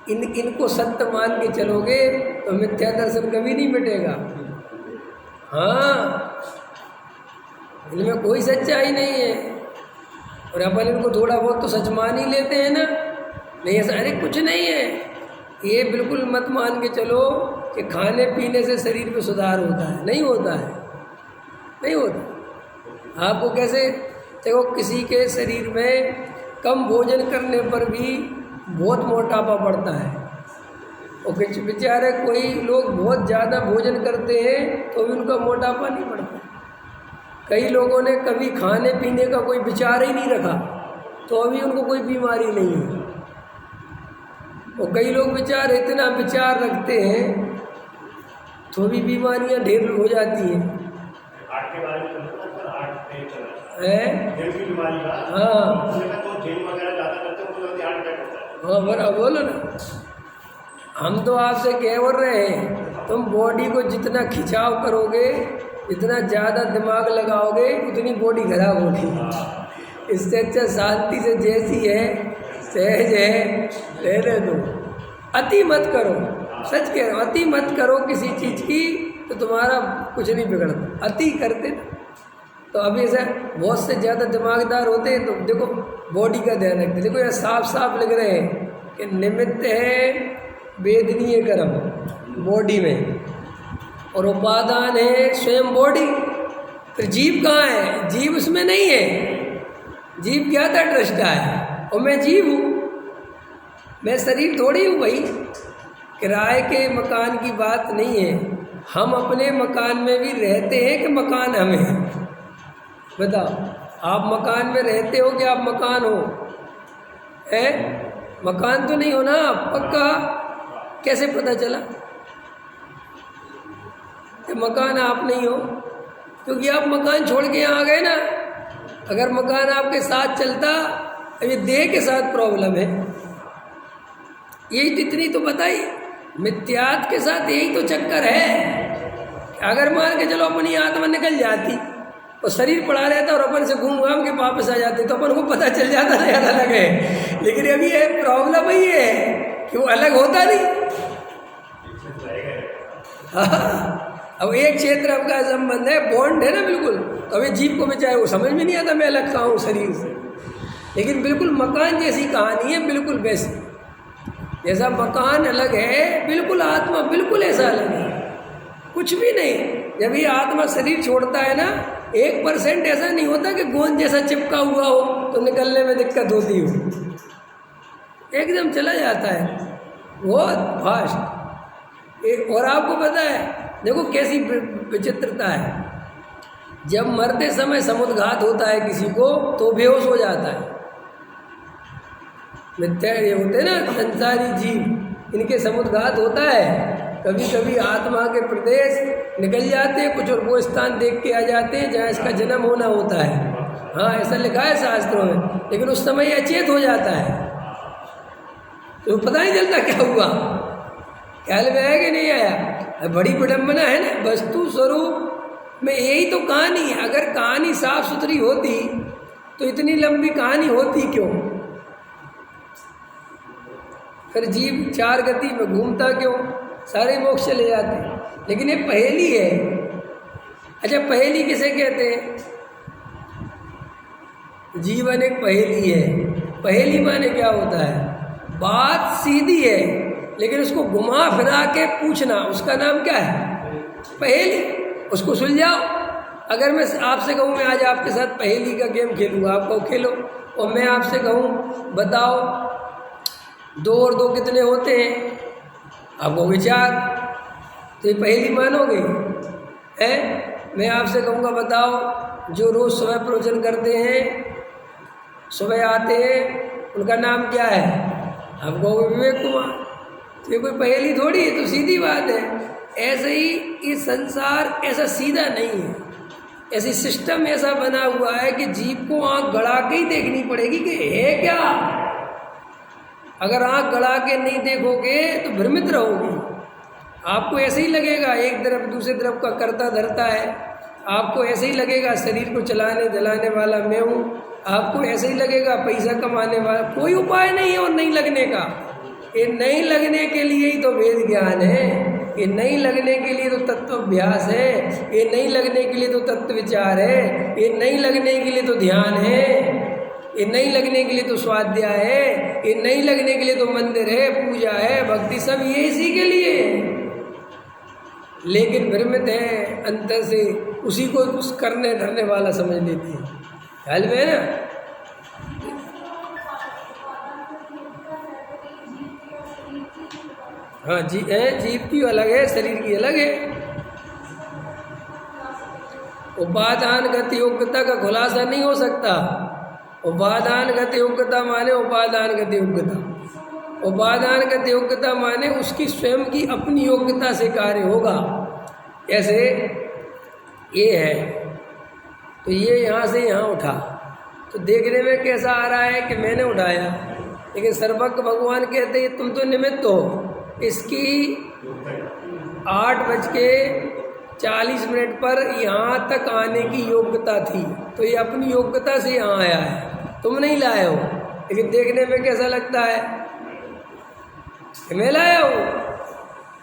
इनको सत्य मान के चलोगे तो मिथ्या दर्शन कभी नहीं मिटेगा। हाँ, इनमें कोई सच्चाई नहीं है, और अपन इनको थोड़ा बहुत तो सच मान ही लेते हैं ना। नहीं ऐसा, अरे कुछ नहीं है, ये बिल्कुल मत मान के चलो कि खाने पीने से शरीर में सुधार होता है, नहीं होता है, नहीं होता। आपको कैसे, देखो किसी के शरीर में कम भोजन करने पर भी बहुत मोटापा बढ़ता है, और कुछ बेचारे कोई लोग बहुत ज़्यादा भोजन करते हैं तो भी उनका मोटापा नहीं बढ़ता। कई लोगों ने कभी खाने पीने का कोई विचार ही नहीं रखा तो अभी उनको कोई बीमारी नहीं है, और कई लोग बेचारे इतना विचार रखते हैं तो भी बीमारियां ढेर हो जाती हैं। हार्ट के बारे में हाँ बरा बोलो ना, हम तो आपसे कह बोल रहे हैं, तुम बॉडी को जितना खिंचाव करोगे, जितना ज़्यादा दिमाग लगाओगे, उतनी बॉडी खराब होगी। इससे अच्छा शांति से जैसी है सहज है रहने दो, अति मत करो। सच कह रहा हूँ, अति मत करो किसी चीज़ की तो तुम्हारा कुछ नहीं बिगड़ता। अति करते तो अभी ऐसा बहुत से ज़्यादा दिमागदार होते हैं तो देखो बॉडी का ध्यान रखते। देखो यहाँ साफ साफ लिख रहे हैं कि निमित्त है वेदनीय कर्म बॉडी में, और उपादान है स्वयं बॉडी। फिर जीव कहाँ है? जीव उसमें नहीं है। जीव क्या था? दृष्टा है, और मैं जीव हूँ, मैं शरीर थोड़ी हूँ भाई। किराए के मकान की बात नहीं है, हम अपने मकान में भी रहते हैं कि मकान हमें है? बताओ, आप मकान में रहते हो कि आप मकान हो? है मकान तो नहीं हो ना पक्का? कैसे पता चला कि मकान आप नहीं हो? क्योंकि आप मकान छोड़ के यहाँ आ गए ना। अगर मकान आपके साथ चलता, अभी देह के साथ प्रॉब्लम है, यही इतनी तो बताई। मिथ्यात के साथ यही तो चक्कर है। अगर मान के चलो अपनी आत्मा निकल जाती और शरीर पड़ा रहता और अपन से घूम घाम के वापस आ जाते तो अपन को पता चल जाता नहीं अलग है। लेकिन अभी ये प्रॉब्लम ही है कि वो अलग होता नहीं। अब एक क्षेत्र आपका संबंध है, बॉन्ड है ना बिल्कुल। तो अभी जीव को बेचारे वो समझ में नहीं आता मैं अलग कहाँ हूँ शरीर से। लेकिन बिल्कुल मकान जैसी कहानी है, बिल्कुल वैसी। जैसा मकान अलग है, बिल्कुल आत्मा बिल्कुल ऐसा अलग है, कुछ भी नहीं। जब ये आत्मा शरीर छोड़ता है ना, 1% ऐसा नहीं होता कि गोंद जैसा चिपका हुआ हो तो निकलने में दिक्कत होती हो, एकदम चला जाता है बहुत फास्ट। और आपको पता है, देखो कैसी विचित्रता है। जब मरते समय समुद्घात होता है किसी को तो बेहोश हो जाता है। मिथ्या ये होते ना संसारी जीव, इनके समुद्घात होता है। कभी कभी आत्मा के प्रदेश निकल जाते हैं कुछ, और वो स्थान देख के आ जाते हैं जहाँ इसका जन्म होना होता है। हाँ ऐसा लिखा है शास्त्रों में। लेकिन उस समय ये अचेत हो जाता है तो पता नहीं चलता क्या हुआ, ख्याल में आया कि नहीं आया। बड़ी विडम्बना है ना। वस्तु स्वरूप में यही तो कहानी है। अगर कहानी साफ सुथरी होती तो इतनी लंबी कहानी होती क्यों? फिर जीव 4 गति में घूमता क्यों? सारे मोक्ष चले जाते। लेकिन ये पहेली है। अच्छा पहेली किसे कहते हैं? जीवन एक पहेली है। पहेली माने क्या होता है? बात सीधी है लेकिन उसको घुमा फिरा के पूछना, उसका नाम क्या है? पहेली। उसको सुलझाओ। अगर मैं आपसे कहूँ मैं आज आपके साथ पहेली का गेम खेलूँगा, आप कहो खेलो, और मैं आपसे कहूँ बताओ 2 और 2 कितने होते हैं, आपको विचार, तो ये पहेली मानोगे? है मैं आपसे कहूँगा बताओ जो रोज़ सुबह प्रवचन करते हैं, सुबह आते हैं, उनका नाम क्या है? आप कहोगे विवेक कुमार। तो ये कोई पहेली थोड़ी है, तो सीधी बात है। ऐसे ही ये संसार ऐसा सीधा नहीं है। ऐसी सिस्टम ऐसा बना हुआ है कि जीव को आँख गड़ा के ही देखनी पड़ेगी कि है क्या। अगर आँख गड़ा के नहीं देखोगे तो भ्रमित रहोगे। आपको ऐसे ही लगेगा एक तरफ दूसरी तरफ का करता धरता है। आपको ऐसे ही लगेगा शरीर को चलाने जलाने वाला मैं हूँ। आपको ऐसे ही लगेगा पैसा कमाने वाला। कोई उपाय नहीं है और नहीं लगने का। ये नहीं लगने के लिए ही तो वेद ज्ञान है। ये नहीं लगने के लिए तो तत्व अभ्यास है। ये नहीं लगने के लिए तो तत्व विचार है। ये नहीं लगने के लिए तो ध्यान है। ये नहीं लगने के लिए तो स्वाध्याय है, ये नहीं लगने के लिए तो मंदिर है, पूजा है, भक्ति, सब ये इसी के लिए है। लेकिन भ्रमित है अंतर से, उसी को कुछ करने धरने वाला समझ लेते हैं। ख्याल में है ना? हाँ जी है, जीव की अलग है, शरीर की अलग है। उपादानगत योग्यता का खुलासा नहीं हो सकता। उपादानगत योग्यता माने उपादानगत योग्यता, उपादानगत योग्यता माने उसकी स्वयं की अपनी योग्यता से कार्य होगा। ऐसे ये है, तो ये यहाँ से यहाँ उठा, तो देखने में कैसा आ रहा है कि मैंने उठाया, लेकिन सर्वज्ञ भगवान कहते हैं तुम तो निमित्त हो। इसकी 8:40 पर यहाँ तक आने की योग्यता थी, तो ये अपनी योग्यता से यहाँ आया है, तुम नहीं लाए हो। लेकिन देखने में कैसा लगता है कि मैं लाया हूँ,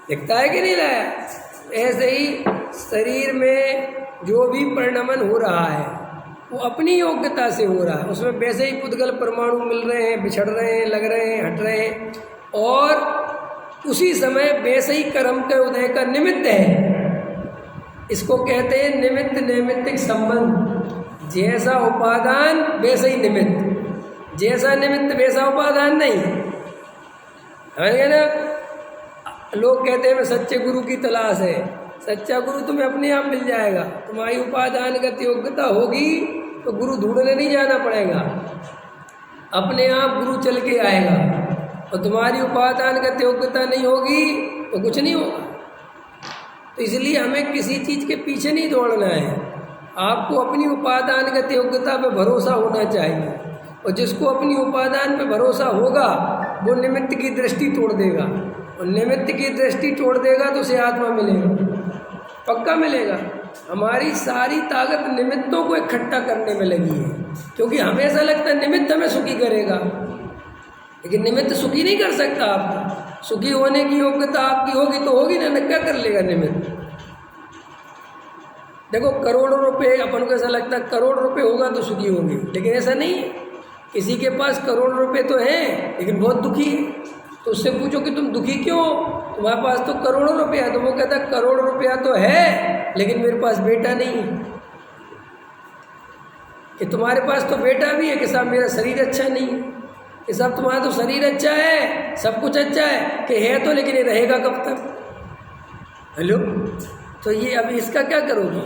दिखता है कि नहीं लाया। ऐसे ही शरीर में जो भी परिणमन हो रहा है वो अपनी योग्यता से हो रहा है। उसमें वैसे ही पुद्गल परमाणु मिल रहे हैं, बिछड़ रहे हैं, लग रहे हैं, हट रहे हैं, और उसी समय वैसे ही कर्म के उदय का निमित्त है। इसको कहते हैं निमित्त नैमित्तिक संबंध। जैसा उपादान वैसे ही निमित्त, जैसा निमित्त वैसा उपादान नहीं है ना। लोग कहते हैं मैं सच्चे गुरु की तलाश है। सच्चा गुरु तुम्हें अपने आप मिल जाएगा। तुम्हारी उपादानगत योग्यता होगी तो गुरु ढूंढने नहीं जाना पड़ेगा, अपने आप गुरु चल के आएगा। और तुम्हारी उपादानगत योग्यता नहीं होगी तो कुछ नहीं होगा। तो इसलिए हमें किसी चीज़ के पीछे नहीं दौड़ना है। आपको अपनी उपादानगत योग्यता पे भरोसा होना चाहिए, और जिसको अपनी उपादान पे भरोसा होगा वो निमित्त की दृष्टि तोड़ देगा, और निमित्त की दृष्टि तोड़ देगा तो उसे आत्मा मिलेगा, पक्का मिलेगा। हमारी सारी ताकत निमित्तों को इकट्ठा करने में लगी है, क्योंकि हमें ऐसा लगता है निमित्त हमें सुखी करेगा, लेकिन निमित्त सुखी नहीं कर सकता आपको। सुखी होने की योग्यता आपकी होगी तो होगी ना, क्या कर लेगा निमित्त। देखो करोड़ों रुपए, अपन को ऐसा लगता है करोड़ रुपए होगा तो सुखी होंगे, लेकिन ऐसा नहीं है। किसी के पास करोड़ रुपए तो हैं लेकिन बहुत दुखी है, तो उससे पूछो कि तुम दुखी क्यों, तुम्हारे पास तो करोड़ों रुपया है। तो वो कहता है करोड़ रुपया तो है लेकिन मेरे पास बेटा नहीं है। कि तुम्हारे पास तो बेटा भी है कि साहब मेरा शरीर अच्छा नहीं है, कि साहब तुम्हारा तो शरीर अच्छा है, सब कुछ अच्छा है, कि है तो लेकिन ये रहेगा कब तक। हेलो, तो ये अभी इसका क्या करोगे।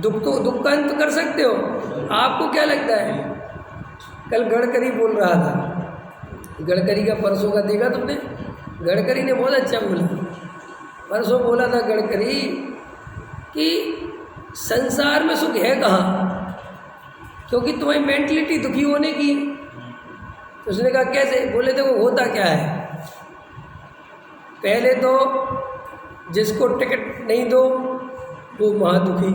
दुख का अंत कर सकते हो। आपको क्या लगता है, कल गडकरी बोल रहा था, गडकरी का परसों का देखा तुमने। गडकरी ने बहुत अच्छा बोला, परसों बोला था गडकरी कि संसार में सुख है कहाँ, क्योंकि तुम्हारी मेंटलिटी दुखी होने की। तो उसने कहा कैसे, बोले देखो होता क्या है, पहले तो जिसको टिकट नहीं दो वो महादुखी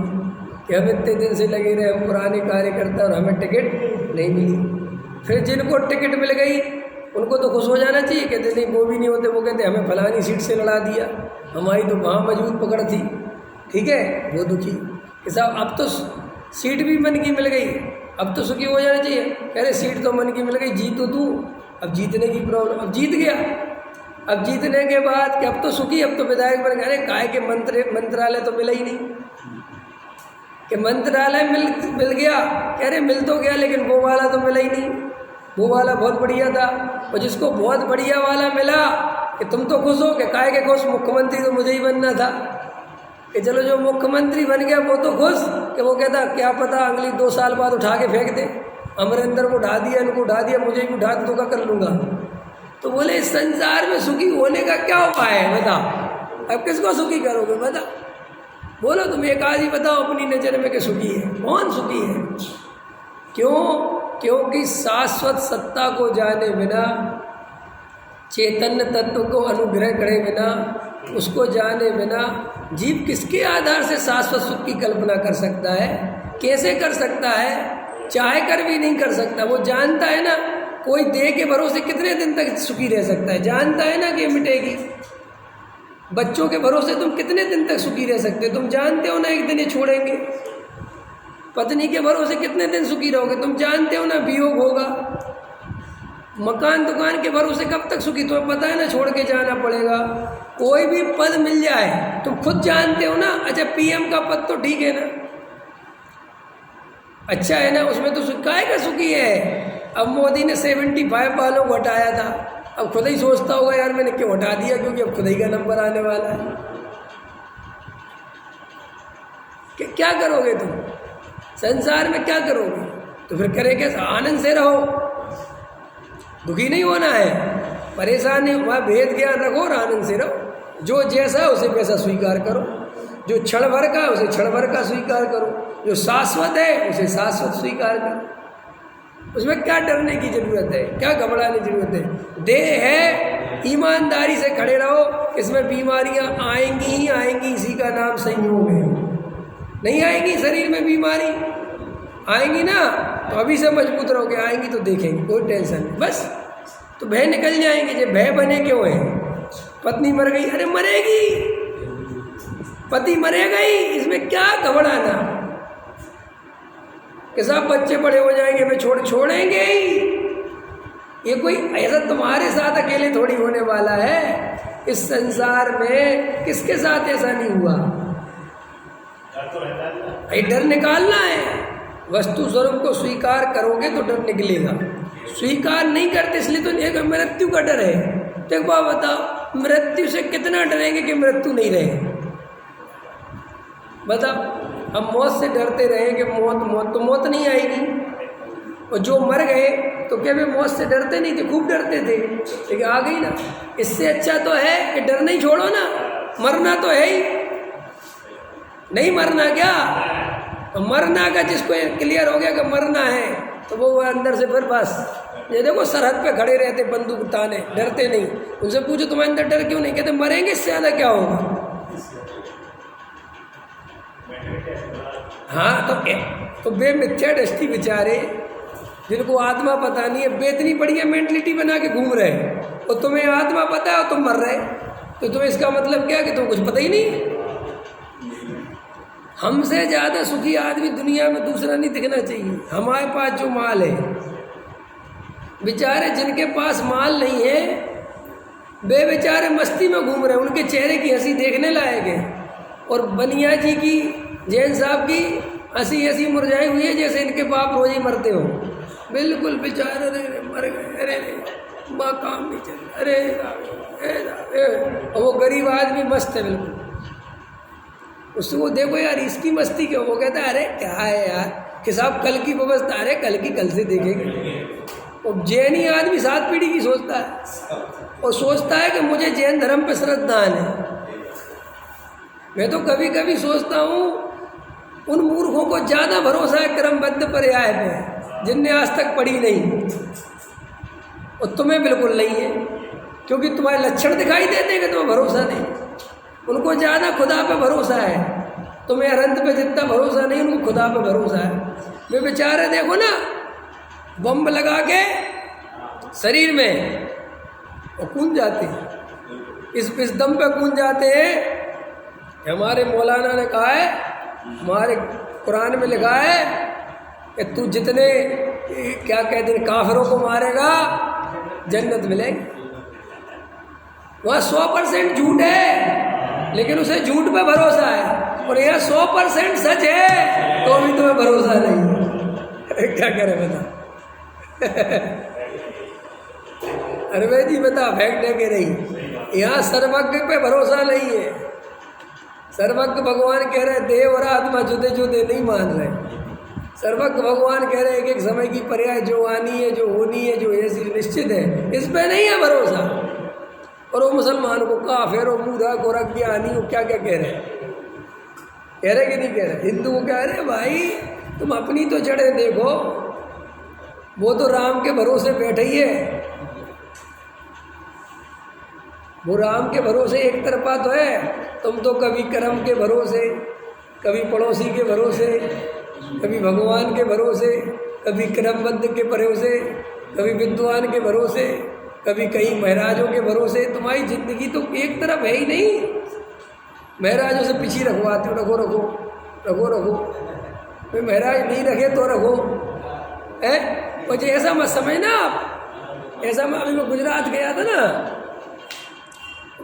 कि हम इतने दिन से लगे रहे, हम पुराने कार्यकर्ता और हमें टिकट नहीं मिली। फिर जिनको टिकट मिल गई उनको तो खुश हो जाना चाहिए, कहते नहीं वो भी नहीं होते, वो कहते हमें फलानी सीट से लड़ा दिया, हमारी तो वहाँ मजबूत पकड़ थी, ठीक है, वो दुखी कि साहब अब तो सीट भी मन की मिल गई, अब तो सुखी हो जाना चाहिए। कह रहे सीट तो मन की मिल गई, जीत तो तू, अब जीतने की प्रॉब्लम, अब जीत गया। अब जीतने के बाद कि अब तो सुखी, अब तो विधायक बन गए। अरे काय के मंत्रालय तो मिला ही नहीं, कि मंत्रालय मिल गया, कह रहे मिल तो गया लेकिन वो वाला तो मिला ही नहीं, वो वाला बहुत बढ़िया था। और जिसको बहुत बढ़िया वाला मिला कि तुम तो खुश हो, कि काय के खुश, मुख्यमंत्री तो मुझे ही बनना था, कि चलो जो मुख्यमंत्री बन गया वो तो खुश, कि वो कहता क्या पता अगली 2 साल बाद उठा के फेंक दे, अमरिंदर को उठा दिया, इनको उठा दिया, मुझे भी उठा दे तो क्या कर लूँगा। तो बोले इस संसार में सुखी होने का क्या उपाय है, बताओ। अब किसको सुखी करोगे, बताओ, बोलो तुम एक आदमी बताओ अपनी नज़र में कि सुखी है, कौन सुखी है। क्यों, क्योंकि शाश्वत सत्ता को जाने बिना, चैतन्य तत्व को अनुग्रह करे बिना, उसको जाने बिना जीव किसके आधार से शाश्वत सुख की कल्पना कर सकता है, कैसे कर सकता है, चाहे कर भी नहीं कर सकता। वो जानता है ना, कोई देह के भरोसे कितने दिन तक सुखी रह सकता है, जानता है ना कि मिटेगी। बच्चों के भरोसे तुम कितने दिन तक सुखी रह सकते हो, तुम जानते हो ना एक दिन ये छोड़ेंगे। पत्नी के भरोसे कितने दिन सुखी रहोगे? तुम जानते हो ना वियोग होगा। मकान दुकान के भरोसे कब तक सुखी? तुम्हें पता है ना छोड़ के जाना पड़ेगा। कोई भी पद मिल जाए तुम खुद जानते हो ना। अच्छा पीएम का पद तो ठीक है ना, अच्छा है ना, उसमें तो काहे का सुखी है। अब मोदी ने 75 वालों को हटाया था, अब खुद ही सोचता होगा यार मैंने क्यों हटा दिया, क्योंकि अब खुद ही का नंबर आने वाला है। क्या करोगे तुम संसार में, क्या करोगे? तो फिर करे कैसा? आनंद से रहो, दुखी नहीं होना है, परेशान नहीं, वहाँ भेद ज्ञान रखो और आनंद से रहो। जो जैसा है उसे वैसा स्वीकार करो, जो क्षण भर का है उसे क्षण भर का स्वीकार करो, जो शाश्वत है उसे शाश्वत स्वीकार करो। उसमें क्या डरने की जरूरत है, क्या घबराने की जरूरत है? देह है, ईमानदारी से खड़े रहो। इसमें बीमारियां आएंगी ही आएंगी, इसी का नाम संयोग है। नहीं आएंगी शरीर में बीमारी, आएंगी ना तो अभी से मजबूत रहोगे, आएंगी तो देखेंगे, कोई टेंशन नहीं। बस तो भय निकल जाएंगे। जो भय बने क्यों है? पत्नी मर गई, अरे मरेगी, पति मरेगा ही, इसमें क्या घबराना? कि सब बच्चे बड़े हो जाएंगे, वे छोड़ेंगे ही। ये कोई ऐसा तुम्हारे साथ अकेले थोड़ी होने वाला है। इस संसार में किसके साथ ऐसा नहीं हुआ? ये डर निकालना है। वस्तु स्वरूप को स्वीकार करोगे तो डर निकलेगा। स्वीकार नहीं करते इसलिए तो एक मृत्यु का डर है। तो एक बात बताओ, मृत्यु से कितना डरेंगे कि मृत्यु नहीं रहे? बताओ, हम मौत से डरते रहे कि मौत नहीं आएगी। और जो मर गए तो क्या वे मौत से डरते नहीं थे? खूब डरते थे, लेकिन आ गई ना। इससे अच्छा तो है कि डर नहीं छोड़ो ना, मरना तो है ही। नहीं मरना क्या? तो मरना का जिसको क्लियर हो गया कि मरना है तो वो अंदर से फिर बस ये देखो सरहद पे खड़े रहते बंदूक ताने, डरते नहीं। उनसे पूछो तुम्हारे अंदर डर क्यों नहीं? कहते मरेंगे, इससे ज़्यादा क्या होगा। हाँ तो वे मिथ्या दृष्टि बेचारे जिनको आत्मा पता नहीं है, बेतनी बढ़िया मेंटलिटी बना के घूम रहे हैं। और तुम्हें आत्मा पता है और तुम मर रहे, तो तुम्हें इसका मतलब क्या कि तुम्हें कुछ पता ही नहीं। हमसे ज़्यादा सुखी आदमी दुनिया में दूसरा नहीं दिखना चाहिए। हमारे पास जो माल है, बेचारे जिनके पास माल नहीं है वे बेचारे मस्ती में घूम रहे हैं, उनके चेहरे की हंसी देखने लायक है। और बनिया जी की, जैन साहब की हंसी ऐसी मुरझाई हुई है जैसे इनके बाप रोज ही मरते हो। बिल्कुल बेचारे मर गए, अरे माँ काम नहीं चल, अरे और वो गरीब आदमी मस्त है बिल्कुल। उसको देखो यार इसकी मस्ती क्यों? वो कहता है अरे क्या है यार, कि साहब कल की व्यवस्था, अरे कल की कल से देखेंगे। और जैनी आदमी 7 पीढ़ी की सोचता है और सोचता है कि मुझे जैन धर्म पे श्रद्धा है। मैं तो कभी कभी सोचता हूँ उन मूर्खों को ज़्यादा भरोसा है क्रमबद्ध पर्याय पे, जिनने आज तक पढ़ी नहीं। और तुम्हें बिल्कुल नहीं है, क्योंकि तुम्हारे लक्षण दिखाई देते हैं कि तुम्हें भरोसा नहीं। उनको ज़्यादा खुदा पे भरोसा है, तुम्हें अनंत पे जितना भरोसा नहीं, उनको खुदा पे भरोसा है। वे बेचारे देखो ना बम लगा के शरीर में और कूद जाते हैं, इस दम पे कूद जाते हैं। हमारे मौलाना ने कहा है, हमारे कुरान में लिखा है कि तू जितने क्या कहते हैं काफिरों को मारेगा जन्नत मिलेगी। वह 100% झूठ है, लेकिन उसे झूठ पे भरोसा है। और यह 100% सच है तो भी तुम्हें भरोसा नहीं है। क्या करे बता? अरे जी बता, फैक्ट है कि नहीं? यहाँ सर्वज्ञ पे भरोसा नहीं है। सर्वज्ञ भगवान कह रहे देह और आत्मा जुदे जुदे नहीं मान रहे। सर्वज्ञ भगवान कह रहे एक समय की पर्याय जो आनी है, जो होनी है, जो ऐसी निश्चित है, इस पे नहीं है भरोसा। और वो मुसलमान को काफिर और मूढ़ा गोरख ज्ञानी हो क्या क्या कह रहे हैं? कह रहे कि नहीं कह रहे? हिंदू को कह रहे भाई तुम अपनी तो जड़ें देखो, वो तो राम के भरोसे बैठे ही है। वो राम के भरोसे एक तरफा तो है, तुम तो कभी कर्म के भरोसे, कभी पड़ोसी के भरोसे, कभी भगवान के भरोसे, कभी क्रमबद्ध के भरोसे, कभी विद्वान के भरोसे, कभी कई महाराजों के भरोसे। तुम्हारी जिंदगी तो एक तरफ है ही नहीं। महाराजों से पीछे रखवाते हो, रखो रखो रखो रखो, कोई महाराज नहीं रखे तो रखो है। और जो ऐसा मत समझना आप, ऐसा मैं अभी मैं गुजरात गया था ना,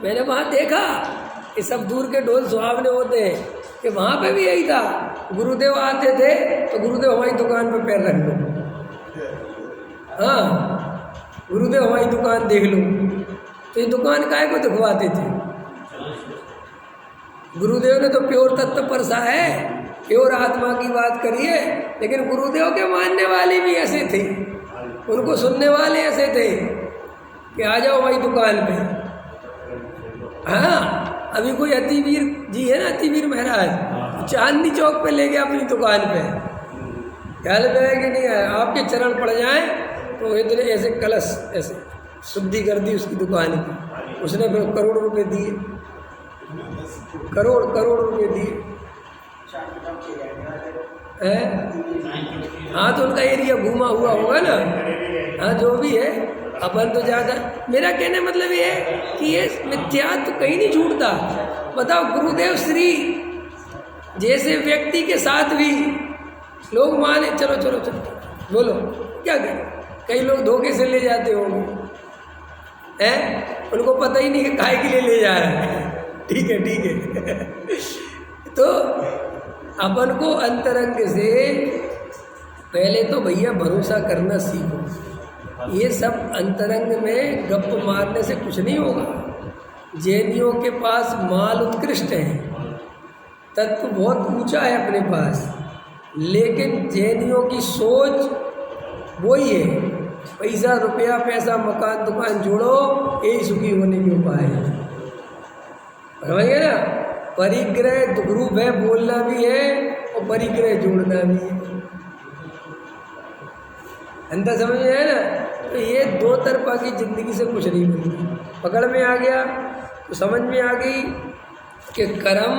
मैंने वहाँ देखा ये सब दूर के ढोल सुहावने होते हैं कि वहाँ पे भी यही था। गुरुदेव आते थे तो गुरुदेव हमारी दुकान पे पैर रख लो, हाँ गुरुदेव हमारी दुकान देख लो। तो ये दुकान काहे को दिखवाते थे? गुरुदेव ने तो प्योर तत्व परसा है, प्योर आत्मा की बात करिए, लेकिन गुरुदेव के मानने वाले भी ऐसे थे, उनको सुनने वाले ऐसे थे कि आ जाओ हमारी दुकान पे। हाँ अभी कोई अतिवीर जी है ना, अतिवीर महाराज, चांदनी चौक पे ले गया अपनी दुकान पे, ख्याल में है कि नहीं है? आपके चरण पड़ जाए तो इतने ऐसे कलश ऐसे शुद्धि कर दी उसकी दुकान की, उसने फिर करोड़ रुपए दिए, करोड़ रुपए दिए हैं। हाँ तो उनका एरिया घूमा हुआ होगा ना, हाँ जो भी है। अपन तो ज़्यादा, मेरा कहने मतलब ये है कि ये मिथ्यात्व कहीं नहीं छूटता। बताओ गुरुदेव श्री जैसे व्यक्ति के साथ भी लोग माने, चलो चलो चलो बोलो क्या करें, कई लोग धोखे से ले जाते होंगे हैं, उनको पता ही नहीं कि काहे के लिए ले जा रहे हैं। ठीक है तो अपन को अंतरंग से पहले तो भैया भरोसा करना सीखो। ये सब अंतरंग में गप मारने से कुछ नहीं होगा। जैनियों के पास माल उत्कृष्ट है, तत्व बहुत ऊंचा है अपने पास, लेकिन जैनियों की सोच वही है, पैसा रुपया पैसा मकान दुकान जोड़ो, यही सुखी होने के उपाय है। समझिए ना, परिग्रह दुग्रूप है, बोलना भी है और परिग्रह जोड़ना भी है, अंतर समझ में है ना। तो ये दो तरफा की जिंदगी से कुछ नहीं मिलती। पकड़ में आ गया तो समझ में आ गई कि कर्म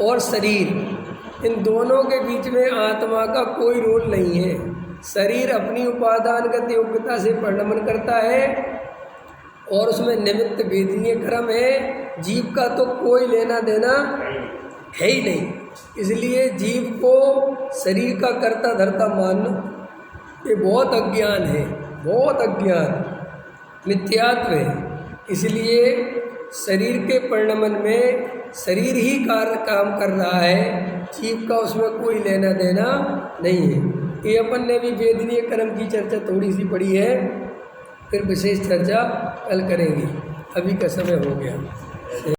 और शरीर, इन दोनों के बीच में आत्मा का कोई रोल नहीं है। शरीर अपनी उपादानगत योग्यता से परिणमन करता है और उसमें निमित्त भेदनीय कर्म है। जीव का तो कोई लेना देना है ही नहीं, इसलिए जीव को शरीर का कर्ता धर्ता मानना ये बहुत अज्ञान है, बहुत अज्ञान, मिथ्यात्व है। इसलिए शरीर के परिणमन में शरीर ही काम कर रहा है, जीव का उसमें कोई लेना देना नहीं है। ये अपन ने भी वेदनीय कर्म की चर्चा थोड़ी सी पड़ी है, फिर विशेष चर्चा कल करेंगे। अभी का समय हो गया।